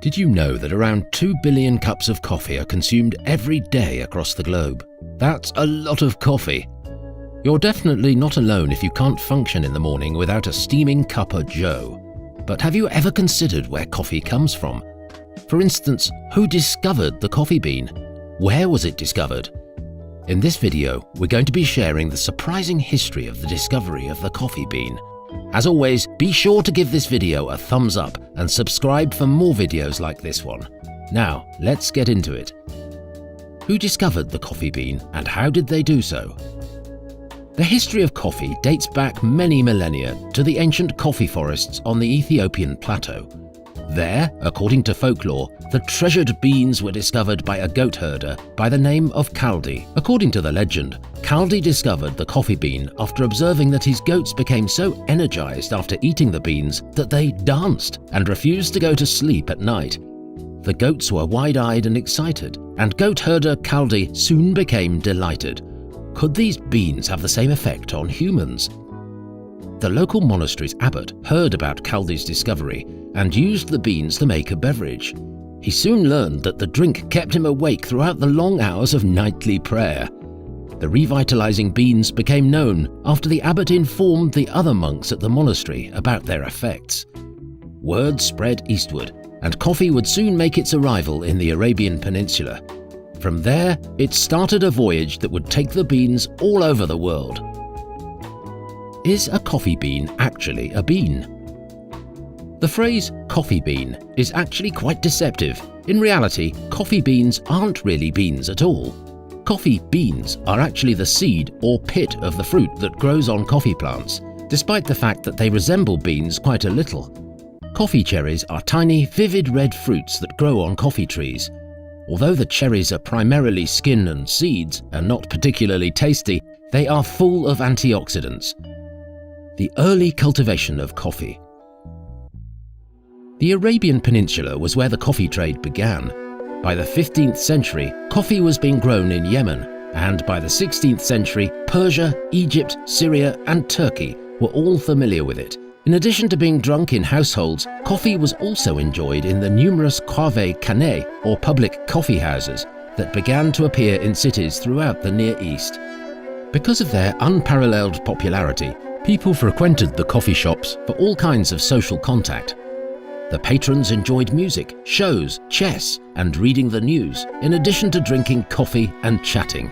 Did you know that around 2 billion cups of coffee are consumed every day across the globe? That's a lot of coffee. You're definitely not alone if you can't function in the morning without a steaming cup of joe. But have you ever considered where coffee comes from? For instance, who discovered the coffee bean? Where was it discovered? In this video, we're going to be sharing the surprising history of the discovery of the coffee bean. As always, be sure to give this video a thumbs up and subscribe for more videos like this one. Now, let's get into it. Who discovered the coffee bean and how did they do so? The history of coffee dates back many millennia to the ancient coffee forests on the Ethiopian plateau. There, according to folklore, the treasured beans were discovered by a goat herder by the name of Kaldi. According to the legend, Kaldi discovered the coffee bean after observing that his goats became so energized after eating the beans that they danced and refused to go to sleep at night. The goats were wide-eyed and excited, and goat herder Kaldi soon became delighted. Could these beans have the same effect on humans? The local monastery's abbot heard about Kaldi's discovery and used the beans to make a beverage. He soon learned that the drink kept him awake throughout the long hours of nightly prayer. The revitalizing beans became known after the abbot informed the other monks at the monastery about their effects. Word spread eastward, and coffee would soon make its arrival in the Arabian Peninsula. From there, it started a voyage that would take the beans all over the world. Is a coffee bean actually a bean? The phrase coffee bean is actually quite deceptive. In reality, coffee beans aren't really beans at all. Coffee beans are actually the seed or pit of the fruit that grows on coffee plants, despite the fact that they resemble beans quite a little. Coffee cherries are tiny, vivid red fruits that grow on coffee trees. Although the cherries are primarily skin and seeds and not particularly tasty, they are full of antioxidants. The early cultivation of coffee. The Arabian Peninsula was where the coffee trade began. By the 15th century, coffee was being grown in Yemen, and by the 16th century, Persia, Egypt, Syria, and Turkey were all familiar with it. In addition to being drunk in households, coffee was also enjoyed in the numerous kahve-khaneh, or public coffee houses, that began to appear in cities throughout the Near East. Because of their unparalleled popularity, people frequented the coffee shops for all kinds of social contact. The patrons enjoyed music, shows, chess, and reading the news, in addition to drinking coffee and chatting.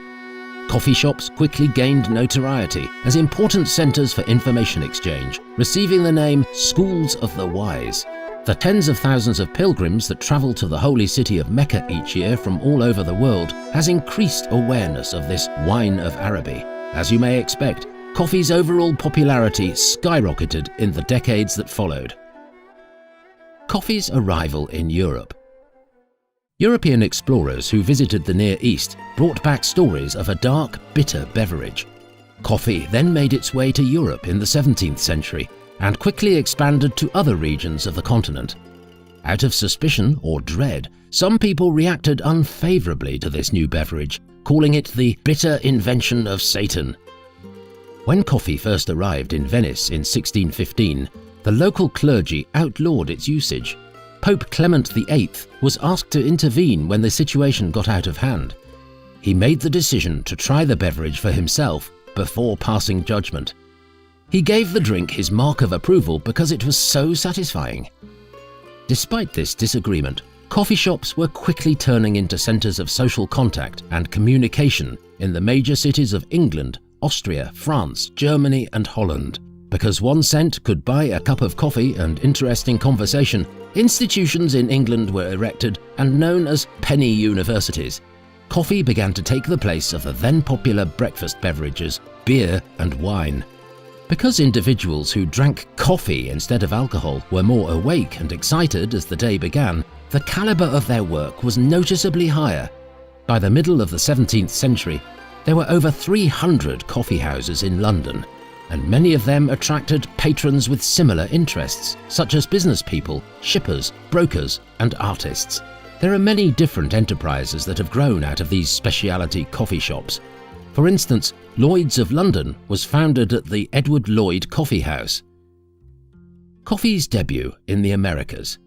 Coffee shops quickly gained notoriety as important centers for information exchange, receiving the name schools of the wise. The tens of thousands of pilgrims that travel to the holy city of Mecca each year from all over the world has increased awareness of this wine of Araby. As you may expect, coffee's overall popularity skyrocketed in the decades that followed. Coffee's arrival in Europe. European explorers who visited the Near East brought back stories of a dark, bitter beverage. Coffee then made its way to Europe in the 17th century and quickly expanded to other regions of the continent. Out of suspicion or dread, some people reacted unfavorably to this new beverage, calling it the bitter invention of Satan. When coffee first arrived in Venice in 1615, the local clergy outlawed its usage. Pope Clement VIII was asked to intervene when the situation got out of hand. He made the decision to try the beverage for himself before passing judgment. He gave the drink his mark of approval because it was so satisfying. Despite this disagreement, coffee shops were quickly turning into centers of social contact and communication in the major cities of England, Austria, France, Germany, and Holland. Because 1 cent could buy a cup of coffee and interesting conversation, institutions in England were erected and known as penny universities. Coffee began to take the place of the then popular breakfast beverages, beer and wine. Because individuals who drank coffee instead of alcohol were more awake and excited as the day began, the caliber of their work was noticeably higher. By the middle of the 17th century, there were over 300 coffee houses in London, and many of them attracted patrons with similar interests, such as business people, shippers, brokers, and artists. There are many different enterprises that have grown out of these specialty coffee shops. For instance, Lloyd's of London was founded at the Edward Lloyd Coffee House. Coffee's debut in the Americas.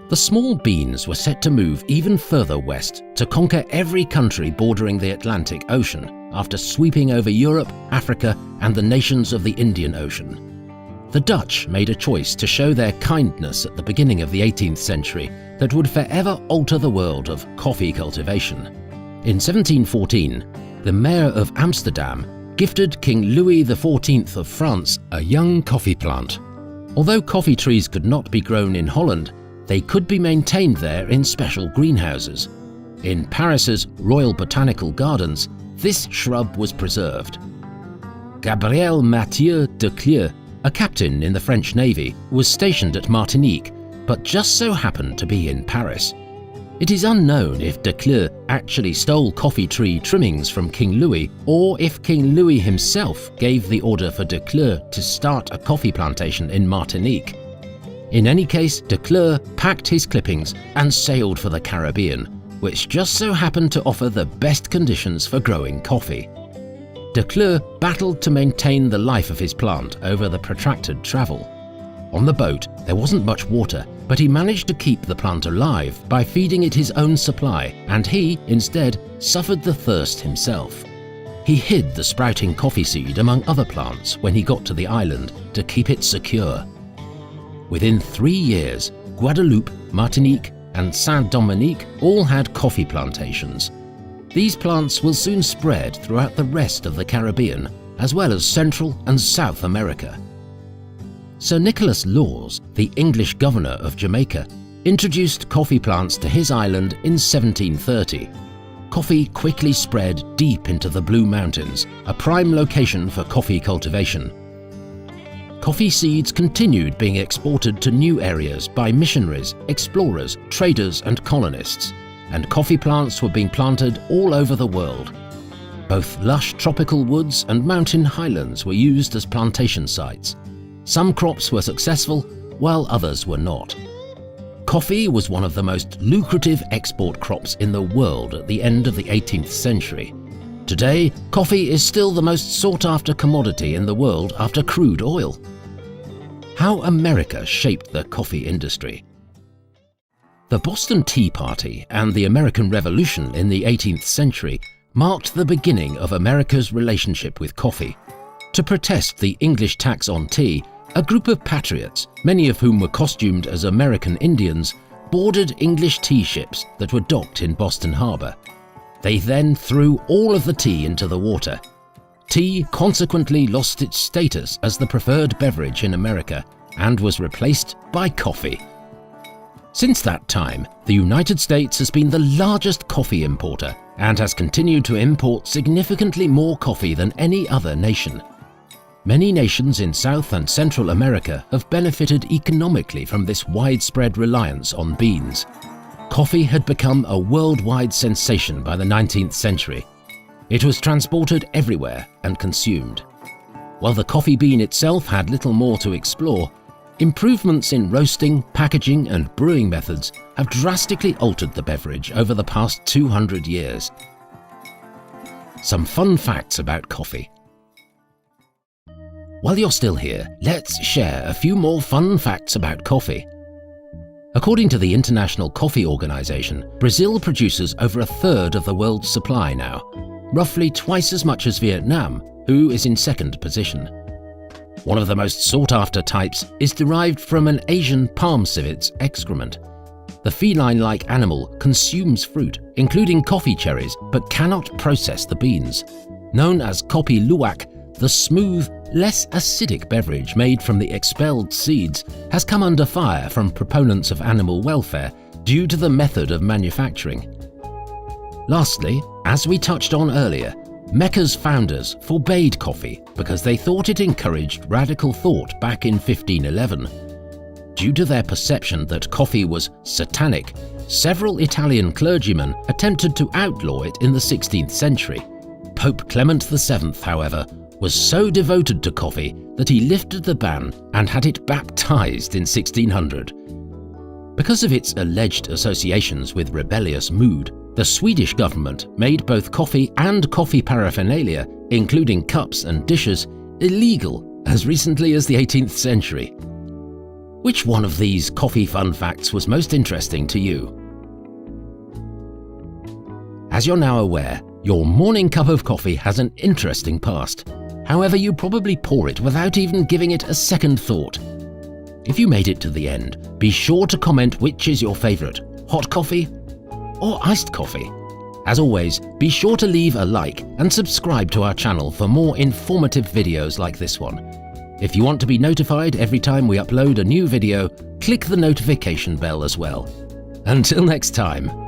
The small beans were set to move even further west to conquer every country bordering the Atlantic Ocean after sweeping over Europe, Africa, and the nations of the Indian Ocean. The Dutch made a choice to show their kindness at the beginning of the 18th century that would forever alter the world of coffee cultivation. In 1714, the mayor of Amsterdam gifted King Louis XIV of France a young coffee plant. Although coffee trees could not be grown in Holland, they could be maintained there in special greenhouses. In Paris's Royal Botanical Gardens, this shrub was preserved. Gabriel Mathieu de Clieu, a captain in the French Navy, was stationed at Martinique, but just so happened to be in Paris. It is unknown if de Clieu actually stole coffee tree trimmings from King Louis, or if King Louis himself gave the order for de Clieu to start a coffee plantation in Martinique. In any case, de Clieu packed his clippings and sailed for the Caribbean, which just so happened to offer the best conditions for growing coffee. De Clieu battled to maintain the life of his plant over the protracted travel. On the boat, there wasn't much water, but he managed to keep the plant alive by feeding it his own supply, and he, instead, suffered the thirst himself. He hid the sprouting coffee seed among other plants when he got to the island to keep it secure. Within 3 years, Guadeloupe, Martinique, and Saint-Dominique all had coffee plantations. These plants will soon spread throughout the rest of the Caribbean, as well as Central and South America. Sir Nicholas Laws, the English governor of Jamaica, introduced coffee plants to his island in 1730. Coffee quickly spread deep into the Blue Mountains, a prime location for coffee cultivation. Coffee seeds continued being exported to new areas by missionaries, explorers, traders, and colonists, and coffee plants were being planted all over the world. Both lush tropical woods and mountain highlands were used as plantation sites. Some crops were successful, while others were not. Coffee was one of the most lucrative export crops in the world at the end of the 18th century. Today, coffee is still the most sought-after commodity in the world after crude oil. How America shaped the coffee industry. The Boston Tea Party and the American Revolution in the 18th century marked the beginning of America's relationship with coffee. To protest the English tax on tea, a group of patriots, many of whom were costumed as American Indians, boarded English tea ships that were docked in Boston Harbor. They then threw all of the tea into the water. Tea consequently lost its status as the preferred beverage in America and was replaced by coffee. Since that time, the United States has been the largest coffee importer and has continued to import significantly more coffee than any other nation. Many nations in South and Central America have benefited economically from this widespread reliance on beans. Coffee had become a worldwide sensation by the 19th century. It was transported everywhere and consumed. While the coffee bean itself had little more to explore, improvements in roasting, packaging, and brewing methods have drastically altered the beverage over the past 200 years. Some fun facts about coffee. While you're still here, let's share a few more fun facts about coffee. According to the International Coffee Organization, Brazil produces over a third of the world's supply now, roughly twice as much as Vietnam, who is in second position. One of the most sought-after types is derived from an Asian palm civet's excrement. The feline-like animal consumes fruit, including coffee cherries, but cannot process the beans. Known as kopi luwak, the smooth, less acidic beverage made from the expelled seeds has come under fire from proponents of animal welfare due to the method of manufacturing. Lastly, as we touched on earlier, Mecca's founders forbade coffee because they thought it encouraged radical thought back in 1511. Due to their perception that coffee was satanic, several Italian clergymen attempted to outlaw it in the 16th century. Pope Clement VII, however, was so devoted to coffee that he lifted the ban and had it baptized in 1600. Because of its alleged associations with rebellious mood, the Swedish government made both coffee and coffee paraphernalia, including cups and dishes, illegal as recently as the 18th century. Which one of these coffee fun facts was most interesting to you? As you're now aware, your morning cup of coffee has an interesting past. However, you probably pour it without even giving it a second thought. If you made it to the end, be sure to comment which is your favorite, hot coffee or iced coffee. As always, be sure to leave a like and subscribe to our channel for more informative videos like this one. If you want to be notified every time we upload a new video, click the notification bell as well. Until next time.